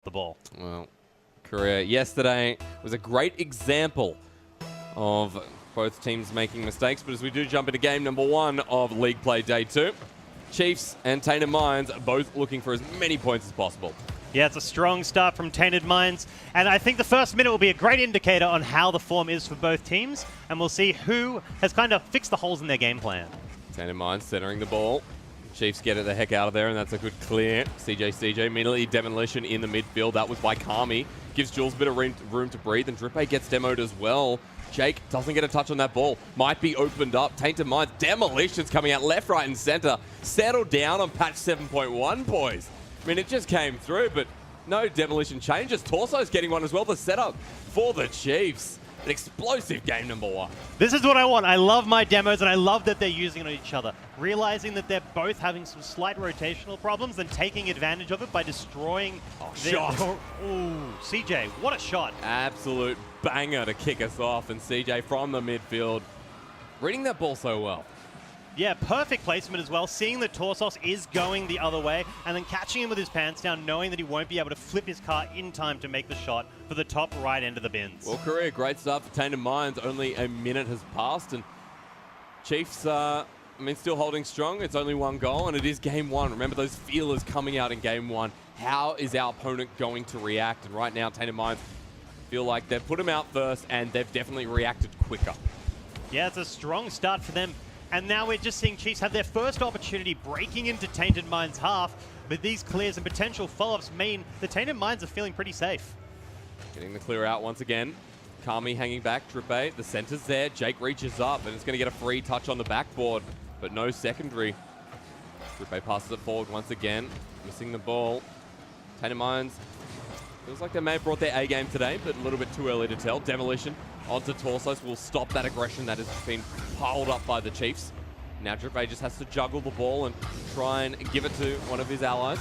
the ball. Well, Korea yesterday was a great example of both teams making mistakes, but as we do jump into game number 1 of League Play Day 2, Chiefs and Tainted Minds are both looking for as many points as possible. Yeah, it's a strong start from Tainted Minds, and I think the first minute will be a great indicator on how the form is for both teams, and we'll see who has kind of fixed the holes in their game plan. Tainted Minds centering the ball. Chiefs get it the heck out of there, and that's a good clear. CJ immediately demolition in the midfield. That was by Kami. Gives Jules a bit of room to breathe, and Drippe gets demoed as well. Jake doesn't get a touch on that ball. Might be opened up. Tainted Minds. Demolitions coming out left, right, and center. Settle down on patch 7.1, boys. I mean, it just came through, but no demolition changes. Torso's getting one as well. The setup for the Chiefs. An explosive game number 1. This is what I want. I love my demos, and I love that they're using it on each other. Realizing that they're both having some slight rotational problems and taking advantage of it by destroying shot. Ooh, CJ, what a shot. Absolute banger to kick us off, and CJ from the midfield reading that ball so well. Yeah, perfect placement as well. Seeing that Torsos is going the other way and then catching him with his pants down, knowing that he won't be able to flip his car in time to make the shot for the top right end of the bins. Well, Korea, great start for Tainted Minds. Only a minute has passed, and Chiefs, still holding strong. It's only 1 goal, and it is game 1. Remember those feelers coming out in game 1. How is our opponent going to react? And right now, Tainted Minds feel like they've put him out first, and they've definitely reacted quicker. Yeah, it's a strong start for them. And now we're just seeing Chiefs have their first opportunity breaking into Tainted Minds' half. But these clears and potential follow-ups mean the Tainted Minds are feeling pretty safe. Getting the clear out once again. Kami hanging back, Drippe. The center's there. Jake reaches up, and it's going to get a free touch on the backboard, but no secondary. Drippe passes it forward once again, missing the ball. Tainted Minds, feels like they may have brought their A game today, but a little bit too early to tell. Demolition onto Torsos will stop that aggression that has been piled up by the Chiefs. Now Drippe just has to juggle the ball and try and give it to one of his allies.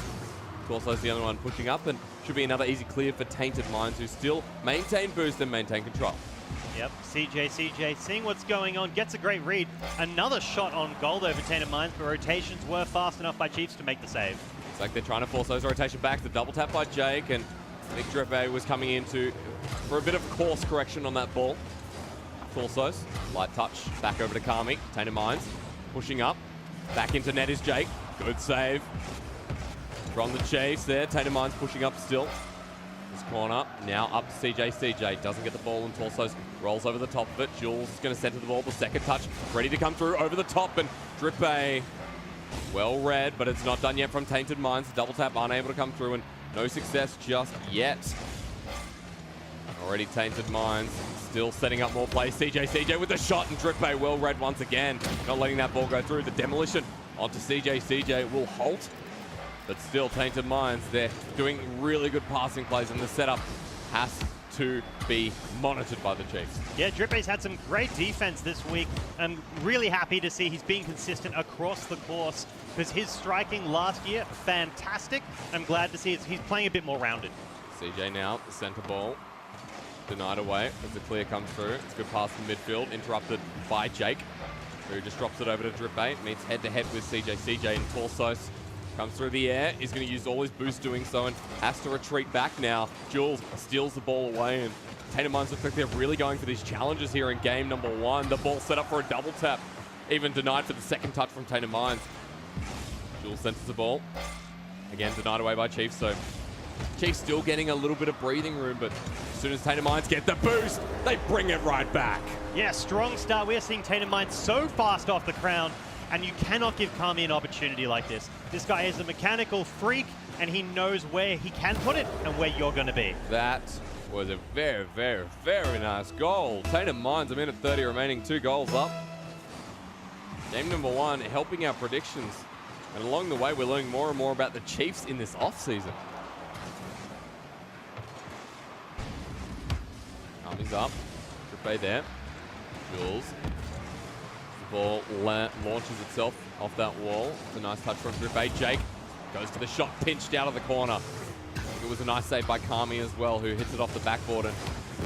Torso's the only one pushing up, and should be another easy clear for Tainted Minds, who still maintain boost and maintain control. Yep, CJ seeing what's going on, gets a great read. Another shot on goal though for Tainted Minds, but rotations were fast enough by Chiefs to make the save. It's like they're trying to force those rotation back. The double tap by Jake, and I think Drippe was coming in for a bit of course correction on that ball. Torsos, light touch, back over to Kami. Tainted Minds, pushing up. Back into net is Jake. Good save from the Chiefs there. Tainted Minds pushing up still. This corner, now up to CJ doesn't get the ball, and Torsos rolls over the top of it. Jules is going to center the ball. The second touch, ready to come through over the top, and Drippe, well read, but it's not done yet from Tainted Minds. Double tap unable to come through, and no success just yet. Already Tainted Minds still setting up more plays. CJ with the shot, and Drippe well read once again. Not letting that ball go through. The demolition onto CJ will halt. But still, Tainted Minds, they're doing really good passing plays, and the setup has to be monitored by the Chiefs. Yeah, Drippe's had some great defense this week. I'm really happy to see he's being consistent across the course, because his striking last year, fantastic. I'm glad to see he's playing a bit more rounded. CJ now, the center ball, denied away as the clear comes through. It's a good pass from midfield, interrupted by Jake, who just drops it over to Drippe, meets head-to-head with CJ and Torsos. Comes through the air, is going to use all his boost doing so, and has to retreat back now. Jules steals the ball away, and Tainted Minds look like they're really going for these challenges here in game number 1. The ball set up for a double tap, even denied for the second touch from Tainted Minds. Jules centers the ball. Again, denied away by Chiefs, so Chiefs still getting a little bit of breathing room, but as soon as Tainted Minds get the boost, they bring it right back. Yeah, strong start. We're seeing Tainted Minds so fast off the crown, and you cannot give Kami an opportunity like this. This guy is a mechanical freak, and he knows where he can put it and where you're going to be. That was a very, very, very nice goal. Tainted Minds, a minute 30 remaining, 2 goals up. Game number 1, helping our predictions. And along the way, we're learning more and more about the Chiefs in this offseason. Kami's up. Drippe there. Jules. Ball launches itself off that wall. It's a nice touch from Drippe. Jake goes to the shot, pinched out of the corner. I think it was a nice save by Kami as well, who hits it off the backboard and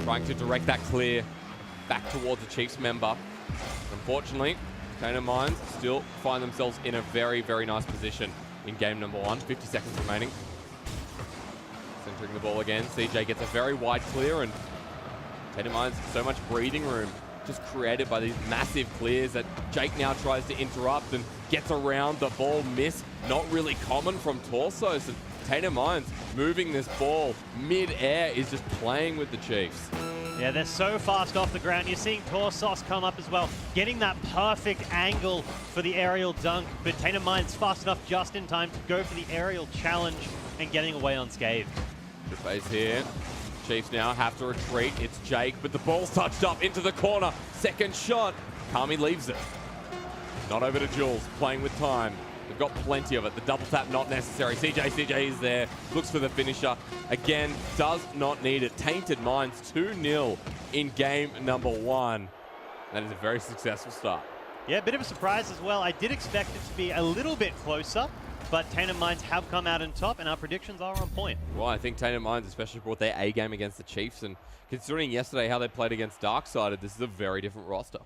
trying to direct that clear back towards the Chiefs member. Unfortunately, Tainted Minds still find themselves in a very, very nice position in game number 1. 50 seconds remaining. Center Centering the ball again. CJ gets a very wide clear, and Tainted Minds so much breathing room just created by these massive clears that Jake now tries to interrupt and gets around the ball miss. Not really common from Torsos, and Tainted Minds moving this ball mid-air is just playing with the Chiefs. Yeah, they're so fast off the ground. You're seeing Torsos come up as well, getting that perfect angle for the aerial dunk, but Tainted Minds fast enough just in time to go for the aerial challenge and getting away unscathed. Good base here. Chiefs now have to retreat. It's Jake, but the ball's touched up into the corner. Second shot. Kami leaves it. Not over to Jules, playing with time. They've got plenty of it. The double tap not necessary. CJ is there, looks for the finisher. Again, does not need it. Tainted Minds 2-0 in game number 1. That is a very successful start. Yeah, a bit of a surprise as well. I did expect it to be a little bit closer, but Tainted Minds have come out on top, and our predictions are on point. Well, I think Tainted Minds especially brought their A game against the Chiefs, and considering yesterday how they played against Darksided, this is a very different roster.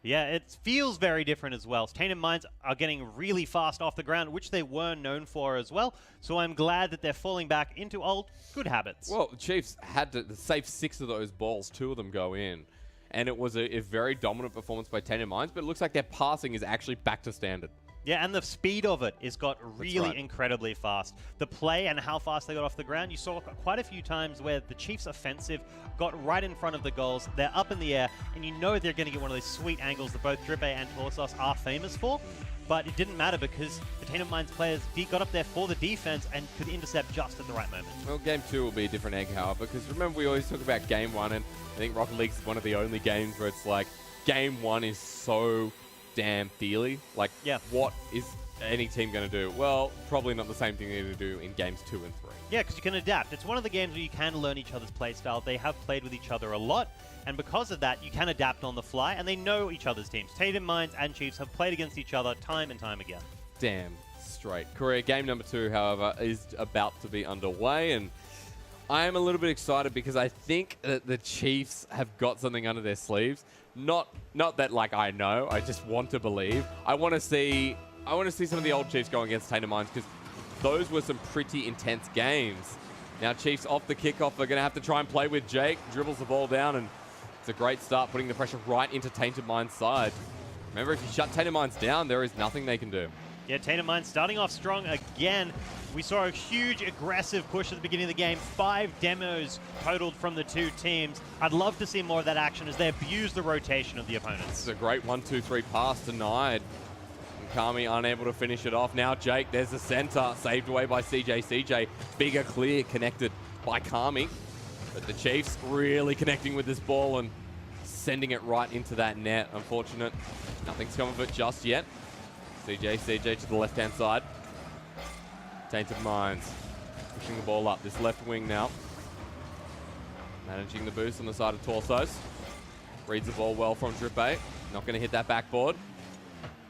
Yeah, it feels very different as well. Tainted Minds are getting really fast off the ground, which they were known for as well. So I'm glad that they're falling back into old good habits. Well, the Chiefs had to save 6 of those balls, 2 of them go in. And it was a very dominant performance by Tainted Minds, but it looks like their passing is actually back to standard. Yeah, and the speed of it is got really incredibly fast. The play and how fast they got off the ground, you saw quite a few times where the Chiefs' offensive got right in front of the goals. They're up in the air, and you know they're going to get one of those sweet angles that both Drippe and Torsos are famous for. But it didn't matter because the Tainted Minds players got up there for the defense and could intercept just at the right moment. Well, game 2 will be a different egg, however, because remember we always talk about game 1, and I think Rocket League is one of the only games where it's like game 1 is so damn feely. Like, what is any team going to do? Well, probably not the same thing they're going to do in games 2 and 3. Yeah, because you can adapt. It's one of the games where you can learn each other's play style. They have played with each other a lot, and because of that, you can adapt on the fly, and they know each other's teams. Tainted Minds and Chiefs have played against each other time and time again. Damn straight. Career game number 2, however, is about to be underway, and I am a little bit excited because I think that the Chiefs have got something under their sleeves. Not that like I know, I just want to believe. I want to see some of the old Chiefs going against Tainted Minds because those were some pretty intense games. Now Chiefs off the kickoff, they're going to have to try and play with Jake. Dribbles the ball down, and it's a great start, putting the pressure right into Tainted Minds' side. Remember, if you shut Tainted Minds down, there is nothing they can do. Yeah, Tainted Minds starting off strong again. We saw a huge aggressive push at the beginning of the game. 5 demos totaled from the 2 teams. I'd love to see more of that action as they abuse the rotation of the opponents. This is a great 1-2-3 pass denied. And Kami unable to finish it off. Now Jake, there's the center, saved away by CJ. Bigger clear connected by Kami. But the Chiefs really connecting with this ball and sending it right into that net. Unfortunate, nothing's come of it just yet. CJ to the left-hand side. Tainted Minds pushing the ball up. This left wing now. Managing the boost on the side of Torsos. Reads the ball well from Drippe. Not going to hit that backboard.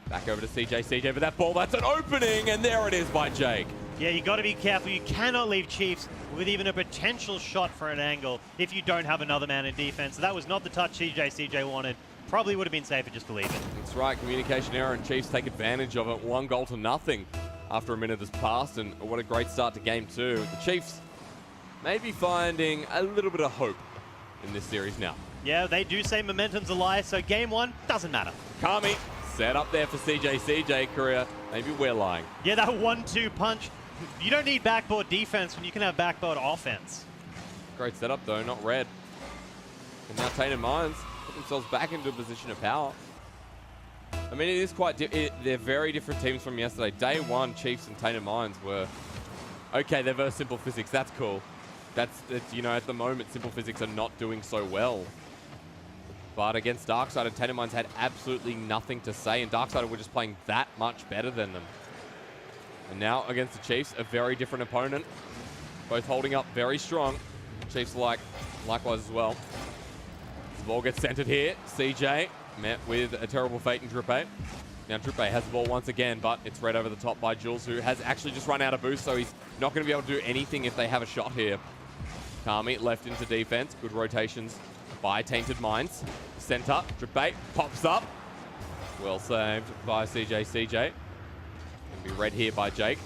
Back over to CJ, but that ball, that's an opening, and there it is by Jake. Yeah, you got to be careful. You cannot leave Chiefs with even a potential shot for an angle if you don't have another man in defense. So that was not the touch CJ wanted. Probably would have been safer just to leave it. That's right, communication error, and Chiefs take advantage of it. 1-0 after a minute has passed, and what a great start to game 2. The Chiefs may be finding a little bit of hope in this series now. Yeah, they do say momentum's a lie, so game 1 doesn't matter. Kami set up there for CJ, Korea. Maybe we're lying. Yeah, that 1-2 punch. You don't need backboard defense when you can have backboard offense. Great setup though, not red. And now Tainted Minds put themselves back into a position of power. I mean, it is quite they're very different teams from yesterday. Day 1, Chiefs and Tainted Minds were okay. They're versus Simple Physics. That's cool. That's you know, at the moment, Simple Physics are not doing so well. But against Darksided, Tainted Minds had absolutely nothing to say, and Darksided were just playing that much better than them. And now against the Chiefs, a very different opponent. Both holding up very strong. Chiefs likewise as well. The ball gets centered here. CJ met with a terrible fate in Drippe. Now Drippe has the ball once again, but it's read over the top by Jules, who has actually just run out of boost, so he's not going to be able to do anything if they have a shot here. Kami left into defense. Good rotations by Tainted Minds. Center, Drippe pops up. Well saved by CJ. Gonna be read here by Jake.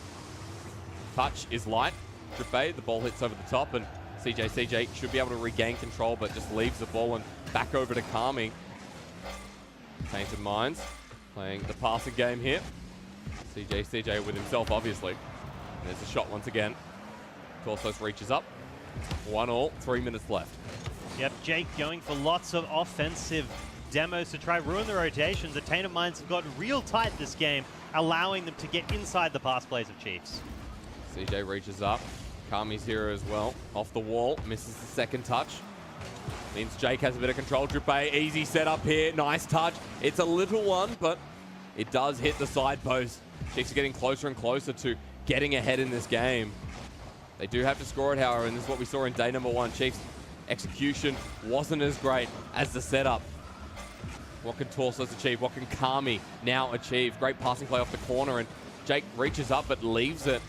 Touch is light. Drippay, the ball hits over the top, and CJ should be able to regain control, but just leaves the ball and back over to Kami. Tainted Minds playing the passing game here. CJ with himself, obviously. And there's a shot once again. Torsos reaches up. 1-1, 3 minutes left. Yep, Jake going for lots of offensive demos to try ruin the rotations. The Tainted Minds have got real tight this game, allowing them to get inside the pass plays of Chiefs. CJ reaches up. Kami's here as well. Off the wall, misses the second touch. Means Jake has a bit of control. Drippay, easy setup here. Nice touch. It's a little one, but it does hit the side post. Chiefs are getting closer and closer to getting ahead in this game. They do have to score it, however, and this is what we saw in day number 1. Chiefs' execution wasn't as great as the setup. What can Torsos achieve? What can Kami now achieve? Great passing play off the corner, and Jake reaches up but leaves it.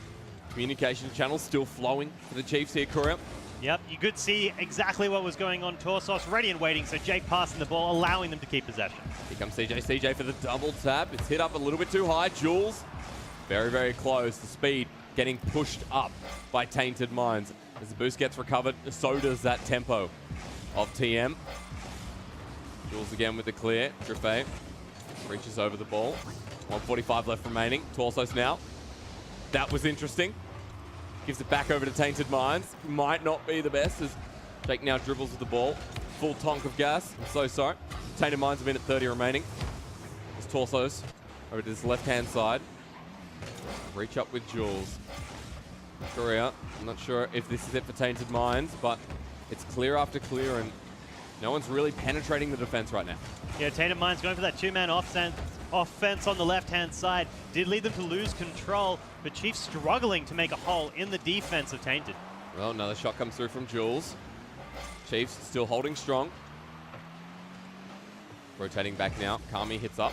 Communication channel still flowing for the Chiefs here, Korea. Yep, you could see exactly what was going on. Torsos ready and waiting, so Jake passing the ball, allowing them to keep possession. Here comes CJ for the double tap. It's hit up a little bit too high. Jules, very, very close. The speed getting pushed up by Tainted Minds. As the boost gets recovered, so does that tempo of TM. Jules again with the clear. Drippay reaches over the ball. 1:45 left remaining. Torsos now. That was interesting. Gives it back over to Tainted Minds. Might not be the best as Jake now dribbles with the ball. Full tonk of gas. I'm so sorry. Tainted Minds a minute 30 remaining. It's Torsos over to this left-hand side. Reach up with Jules. Korea. I'm not sure if this is it for Tainted Minds, but it's clear after clear, and no one's really penetrating the defense right now. Yeah, Tainted Minds going for that two-man offense on the left-hand side. Did lead them to lose control, but Chiefs struggling to make a hole in the defense of Tainted. Well, another shot comes through from Jules. Chiefs still holding strong. Rotating back now. Kami hits up.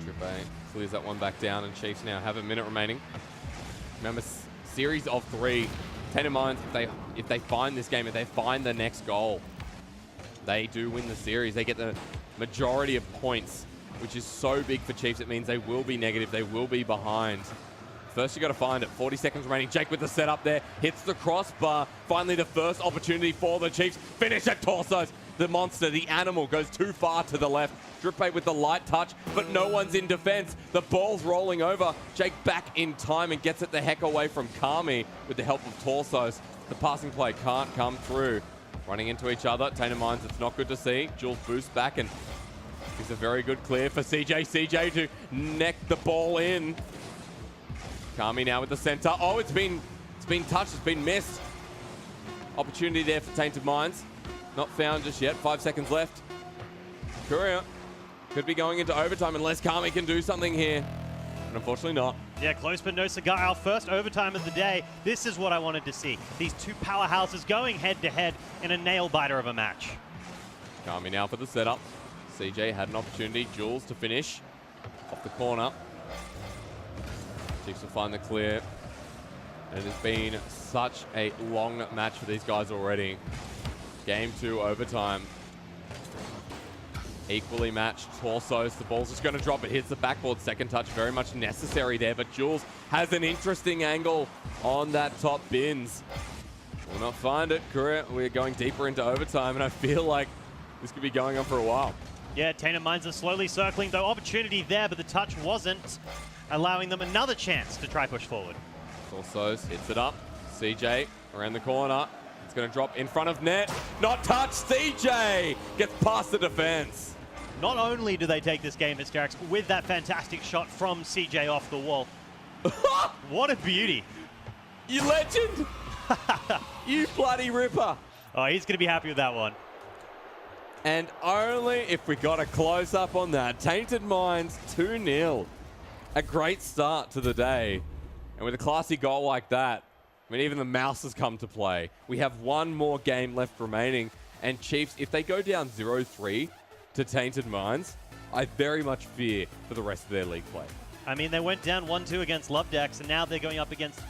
Drippay clears that one back down, and Chiefs now have a minute remaining. Remember, series of 3. Tainted Minds, if they find this game, if they find the next goal, they do win the series. They get the majority of points, which is so big for Chiefs. It means they will be negative. They will be behind. First, you got to find it. 40 seconds remaining. Jake with the setup there. Hits the crossbar. Finally, the first opportunity for the Chiefs. Finish at Torsos. The monster, the animal, goes too far to the left. Drippay with the light touch, but no one's in defense. The ball's rolling over. Jake back in time and gets it the heck away from Kami with the help of Torsos. The passing play can't come through. Running into each other. Tainted Minds, it's not good to see. Jules boosts back and gives a very good clear for CJ to neck the ball in. Kami now with the center. Oh, it's been touched. It's been missed. Opportunity there for Tainted Minds. Not found just yet. 5 seconds left. Korea could be going into overtime unless Kami can do something here. But unfortunately not. Yeah, close but no cigar. Our first overtime of the day. This is what I wanted to see. These two powerhouses going head-to-head in a nail-biter of a match. Kami now for the setup. CJ had an opportunity. Jules to finish off the corner. Chiefs will find the clear. And it has been such a long match for these guys already. Game 2 overtime. Equally matched. Torsos, the ball's just going to drop. It hits the backboard. Second touch very much necessary there, but Jules has an interesting angle on that top bins. Will not find it. Korea, we're going deeper into overtime, and I feel like this could be going on for a while. Yeah, Tainted Minds are slowly circling, though opportunity there, but the touch wasn't, allowing them another chance to try push forward. Torsos hits it up. CJ around the corner. It's going to drop in front of net. Not touched. CJ gets past the defense. Not only do they take this game, Mr. with that fantastic shot from CJ off the wall. What a beauty. You legend. You bloody ripper. Oh, he's going to be happy with that one. And only if we got a close-up on that. Tainted Minds 2-0. A great start to the day. And with a classy goal like that, I mean, even the mouse has come to play. We have one more game left remaining. And Chiefs, if they go down 0-3 to Tainted Minds, I very much fear for the rest of their league play. I mean, they went down 1-2 against Lovedex, and now they're going up against,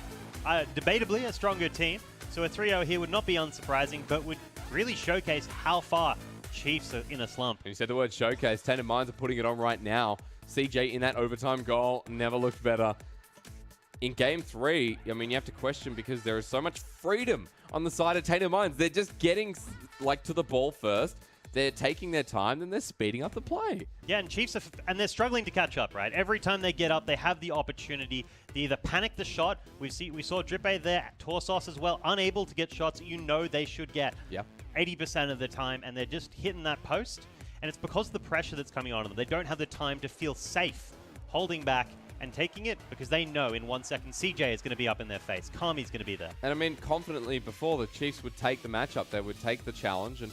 debatably, a stronger team. So a 3-0 here would not be unsurprising, but would really showcase how far Chiefs are in a slump. And you said the word showcase. Tainted Minds are putting it on right now. CJ in that overtime goal never looked better. in game 3, I mean, you have to question because there is so much freedom on the side of Tainted Minds. They're just getting like to the ball first. They're taking their time, then they're speeding up the play. Yeah, and Chiefs, and they're struggling to catch up, right? Every time they get up, they have the opportunity. They either panic the shot. We saw Drippe there, Torsos as well, unable to get shots you know they should get 80% of the time, and they're just hitting that post. And it's because of the pressure that's coming on them. They don't have the time to feel safe holding back and taking it because they know in 1 second CJ is going to be up in their face. Kami's going to be there. And I mean, confidently before, the Chiefs would take the matchup. They would take the challenge, and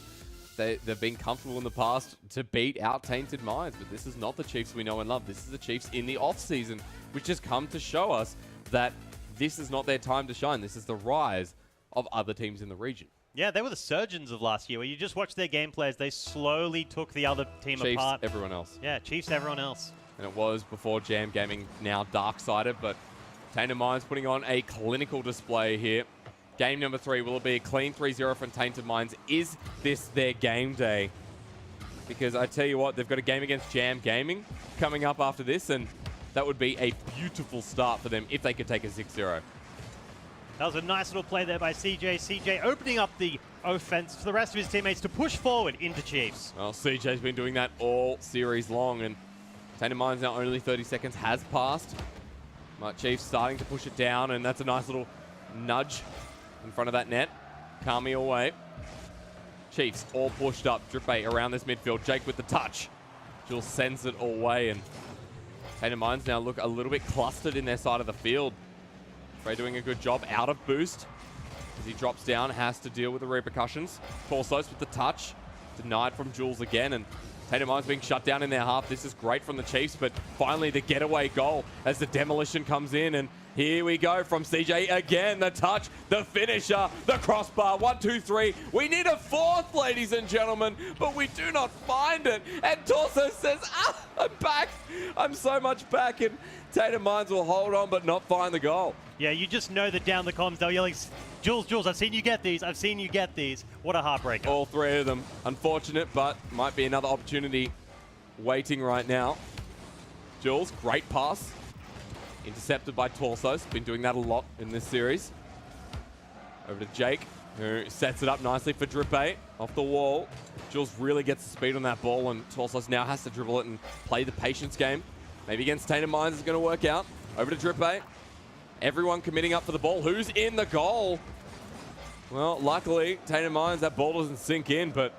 they've been comfortable in the past to beat out Tainted Minds, but this is not the Chiefs we know and love. This is the Chiefs in the off-season, which has come to show us that this is not their time to shine. This is the rise of other teams in the region. Yeah, they were the surgeons of last year, where you just watch their gameplay as they slowly took the other team Chiefs, apart. Everyone else. Yeah, Chiefs, everyone else. And it was before Jam Gaming, now Dark-Sided, but Tainted Minds putting on a clinical display here. Game number 3, will it be a clean 3-0 from Tainted Minds? Is this their game day? Because I tell you what, they've got a game against Jam Gaming coming up after this, and that would be a beautiful start for them if they could take a 6-0. That was a nice little play there by CJ. CJ opening up the offense for the rest of his teammates to push forward into Chiefs. Well, CJ's been doing that all series long, and Tainted Minds now only 30 seconds has passed. But Chiefs starting to push it down, and that's a nice little nudge in front of that net. Kami away. Chiefs all pushed up. Drippe around this midfield. Jake with the touch. Jules sends it away, and Tainted Minds now look a little bit clustered in their side of the field. Frey doing a good job out of boost. As he drops down, has to deal with the repercussions. Torsos with the touch. Denied from Jules again, and Tainted Minds being shut down in their half. This is great from the Chiefs, but finally the getaway goal as the demolition comes in, and here we go from CJ again. The touch, the finisher, the crossbar. 1, 2, 3. We need a 4th, ladies and gentlemen, but we do not find it. And Torso says, I'm back. I'm so much back, and Tainted Minds will hold on but not find the goal. Yeah, you just know that down the comms they're yelling, Jules, Jules, I've seen you get these. I've seen you get these. What a heartbreaker. All 3 of them. Unfortunate, but might be another opportunity waiting right now. Jules, great pass. Intercepted by Torsos. Been doing that a lot in this series. Over to Jake, who sets it up nicely for Drippe. Off the wall. Jules really gets the speed on that ball, and Torsos now has to dribble it and play the patience game. Maybe against Tainted Minds is going to work out. Over to Drippe. Everyone committing up for the ball. Who's in the goal? Well, luckily, Tainted Minds, that ball doesn't sink in, but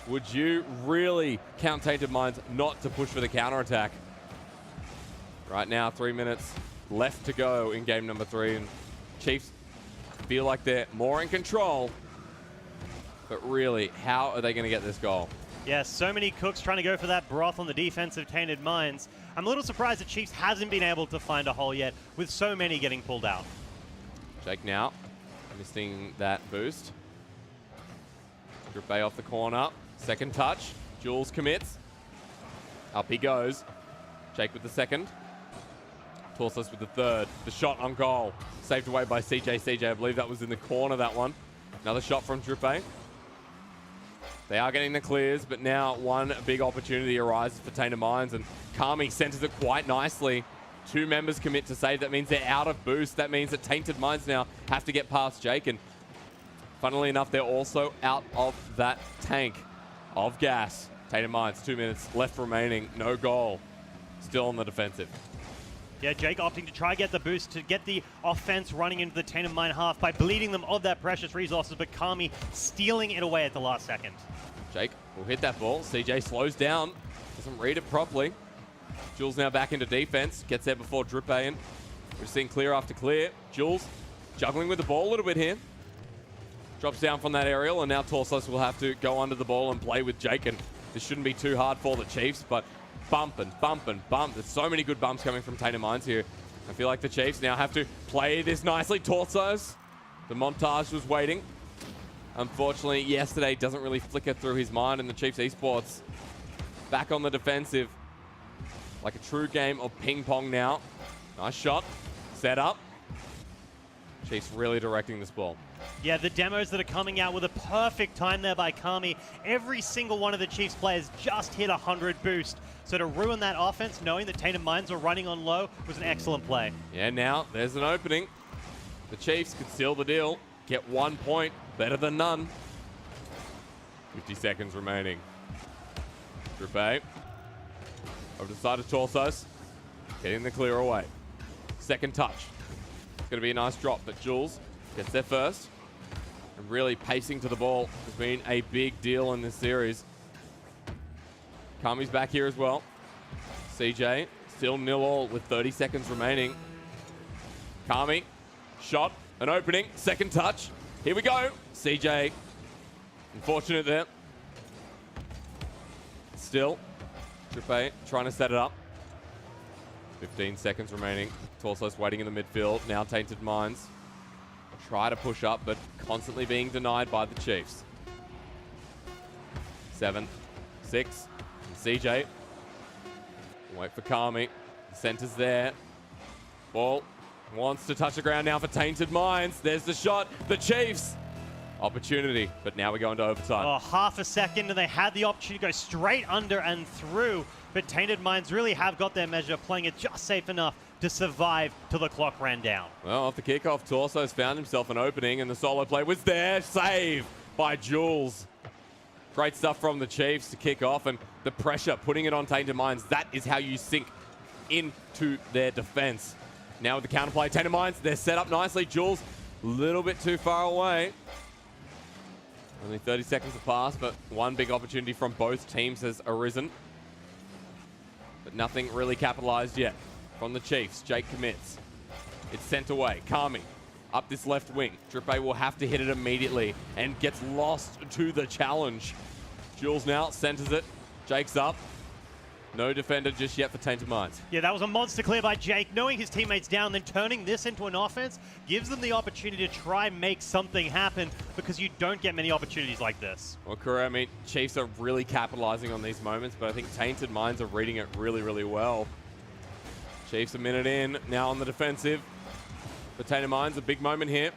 would you really count Tainted Minds not to push for the counterattack? Right now, 3 minutes left to go in game number 3, and Chiefs feel like they're more in control. But really, how are they going to get this goal? Yeah, so many cooks trying to go for that broth on the defense of Tainted Minds. I'm a little surprised that Chiefs hasn't been able to find a hole yet, with so many getting pulled out. Jake now missing that boost. Drippe off the corner. Second touch. Jules commits. Up he goes. Jake with the second. Torsos with the third. The shot on goal. Saved away by CJ. CJ, I believe that was in the corner, that one. Another shot from Drippe. They are getting the clears, but now one big opportunity arises for Tainted Minds, and Kami centers it quite nicely. 2 members commit to save. That means they're out of boost. That means that Tainted Minds now have to get past Jake, and funnily enough, they're also out of that tank of gas. Tainted Minds, 2 minutes left remaining. No goal. Still on the defensive. Yeah, Jake opting to try get the boost to get the offense running into the Tainted Mind half by bleeding them of that precious resources, but Kami stealing it away at the last second. Jake will hit that ball. CJ slows down. Doesn't read it properly. Jules now back into defense. Gets there before Drippe, and we've seen clear after clear. Jules juggling with the ball a little bit here. Drops down from that aerial, and now Torsos will have to go under the ball and play with Jake, and this shouldn't be too hard for the Chiefs, but bump and bump and bump. There's so many good bumps coming from Tainted Minds here. I feel like the Chiefs now have to play this nicely. Torsos, the montage was waiting. Unfortunately, yesterday doesn't really flicker through his mind, and the Chiefs esports back on the defensive. Like a true game of ping pong now. Nice shot. Set up. Chiefs really directing this ball. Yeah, the demos that are coming out with a perfect time there by Kami. Every single one of the Chiefs players just hit 100 boost. So to ruin that offense, knowing that Tainted Minds were running on low, was an excellent play. Yeah, now there's an opening. The Chiefs could seal the deal, get 1 point, better than none. 50 seconds remaining. Drippe over to the side of Torsos, getting the clear away. Second touch. It's going to be a nice drop, but Jules gets there first. And really pacing to the ball has been a big deal in this series. Kami's back here as well. CJ still 0-all with 30 seconds remaining. Kami, shot, an opening, second touch. Here we go. CJ, unfortunate there. Still, Drippe trying to set it up. 15 seconds remaining. Torsos waiting in the midfield. Now Tainted Minds try to push up, but constantly being denied by the Chiefs. 7, 6, and CJ. Wait for Kami. The center's there. Ball wants to touch the ground now for Tainted Minds. There's the shot. The Chiefs. Opportunity, but now we go into overtime. Oh, half a second, and they had the opportunity to go straight under and through, but Tainted Minds really have got their measure, playing it just safe enough to survive till the clock ran down. Well, off the kickoff, Torsos found himself an opening, and the solo play was there. Save by Jules. Great stuff from the Chiefs to kick off, and the pressure, putting it on Tainted Minds, that is how you sink into their defense. Now with the counterplay, Tainted Minds, they're set up nicely. Jules, a little bit too far away. Only 30 seconds have passed, but one big opportunity from both teams has arisen. But nothing really capitalized yet from the Chiefs. Jake commits. It's sent away. Kami up this left wing. Drippe will have to hit it immediately and gets lost to the challenge. Jules now centers it. Jake's up. No defender just yet for Tainted Minds. Yeah, that was a monster clear by Jake. Knowing his teammates down, then turning this into an offense gives them the opportunity to try and make something happen, because you don't get many opportunities like this. Well, Kura, I mean, Chiefs are really capitalizing on these moments, but I think Tainted Minds are reading it really, really well. Chiefs a minute in, now on the defensive. For Tainted Minds, a big moment here.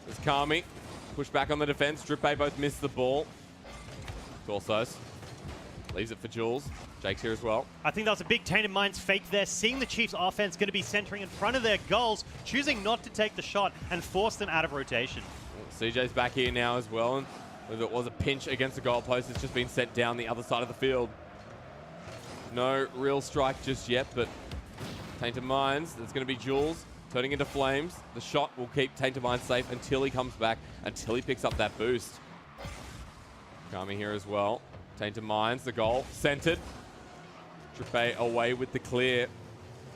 There's Kami. Push back on the defense. Drippe both missed the ball. Torsos leaves it for Jules. Jake's here as well. I think that was a big Tainted Minds fake there, seeing the Chiefs offense going to be centering in front of their goals, choosing not to take the shot and force them out of rotation. CJ's back here now as well, and if it was a pinch against the goalpost, it's just been set down the other side of the field. No real strike just yet, but Tainted Minds, it's going to be Jules turning into flames. The shot will keep Tainted Minds safe until he comes back, until he picks up that boost. Kami here as well. Tainted Minds, the goal, centered. Drippe away with the clear.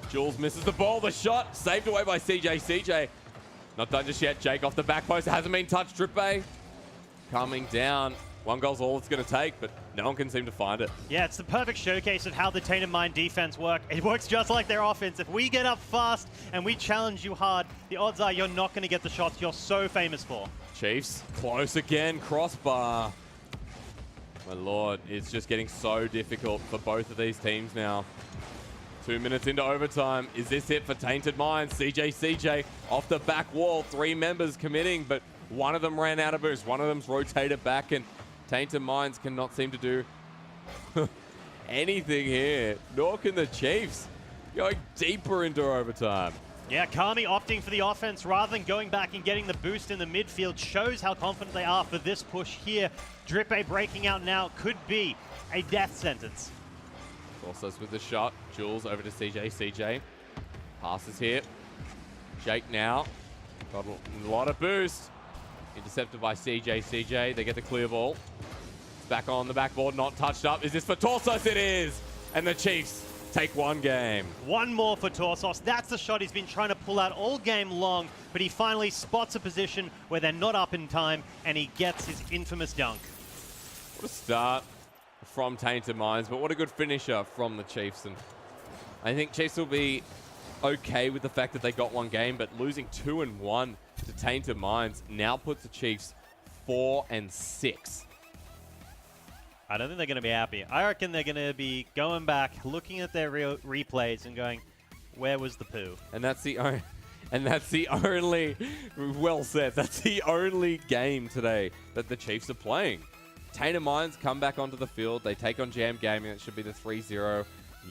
Jules misses the ball, the shot, saved away by CJ. CJ, not done just yet. Jake off the back post, hasn't been touched. Drippe coming down. One goal's all it's going to take, but no one can seem to find it. Yeah, it's the perfect showcase of how the Tainted Mind defense work. It works just like their offense. If we get up fast and we challenge you hard, the odds are you're not going to get the shots you're so famous for. Chiefs, close again, crossbar. My lord, it's just getting so difficult for both of these teams now. 2 minutes into overtime. Is this it for Tainted Minds? CJ off the back wall. 3 members committing, but one of them ran out of boost. One of them's rotated back, and Tainted Minds cannot seem to do anything here. Nor can the Chiefs. Going deeper into overtime. Yeah, Kami opting for the offense rather than going back and getting the boost in the midfield shows how confident they are for this push here. Drippe breaking out now could be a death sentence. Torsos with the shot. Jules over to CJ. CJ passes here. Jake now. Got a lot of boost. Intercepted by CJ. CJ, they get the clear ball. It's back on the backboard, not touched up. Is this for Torsos? It is. And the Chiefs take one game. One more for Torsos. That's the shot he's been trying to pull out all game long, but he finally spots a position where they're not up in time, and he gets his infamous dunk. What a start from Tainted Minds, but what a good finisher from the Chiefs. And I think Chiefs will be okay with the fact that they got one game, but losing 2-1 to Tainted Minds now puts the Chiefs 4-6. I don't think they're going to be happy. I reckon they're going to be going back, looking at their replays and going, where was the poo? And that's the only... And that's the only, well said, that's the only game today that the Chiefs are playing. Tainted Minds come back onto the field. They take on Jam Gaming. It should be the 3-0.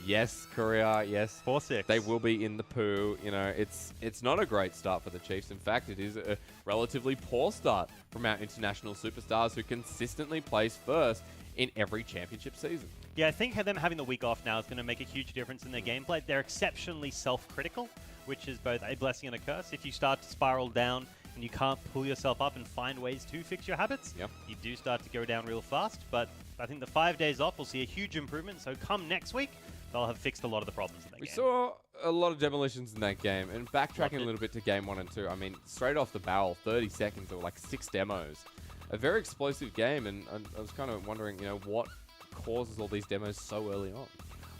Yes, Korea. Yes. 4-6. They will be in the poo. You know, it's not a great start for the Chiefs. In fact, it is a relatively poor start from our international superstars who consistently place first in every championship season. Yeah, I think them having the week off now is going to make a huge difference in their gameplay. They're exceptionally self-critical, which is both a blessing and a curse. If you start to spiral down and you can't pull yourself up and find ways to fix your habits, you do start to go down real fast. But I think the 5 days off will see a huge improvement. So come next week, they'll have fixed a lot of the problems in that game. We saw a lot of demolitions in that game. And backtracking a little bit to game 1 and 2, I mean, straight off the barrel, 30 seconds, there were like 6 demos. A very explosive game, and I was kind of wondering, you know, what causes all these demos so early on?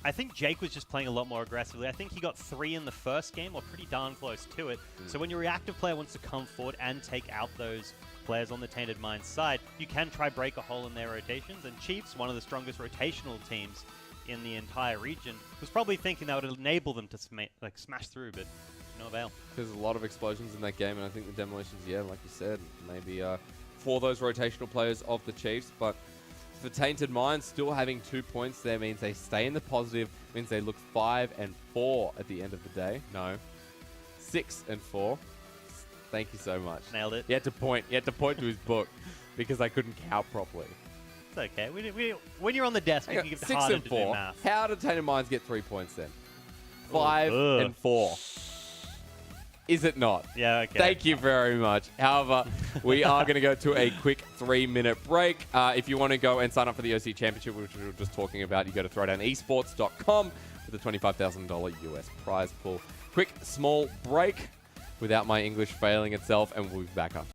I think Jake was just playing a lot more aggressively. I think he got 3 in the first game, or pretty darn close to it. So when your reactive player wants to come forward and take out those players on the Tainted Minds side, you can try break a hole in their rotations. And Chiefs, one of the strongest rotational teams in the entire region, was probably thinking that would enable them to smash through, but no avail. There's a lot of explosions in that game, and I think the demolitions, yeah, like you said, maybe for those rotational players of the Chiefs, but for Tainted Minds, still having 2 points there means they stay in the positive, means they look 5-4 at the end of the day. No, 6-4. Thank you so much. Nailed it. He had to point to his book because I couldn't count properly. It's okay. When you're on the desk, you can get harder to do math. How did Tainted Minds get 3 points then? 5-4. Is it not? Yeah, okay. Thank you very much. However, we are going to go to a quick 3-minute break. If you want to go and sign up for the OCE Championship, which we were just talking about, you go to throwdownesports.com with a $25,000 US prize pool. Quick, small break without my English failing itself, and we'll be back after.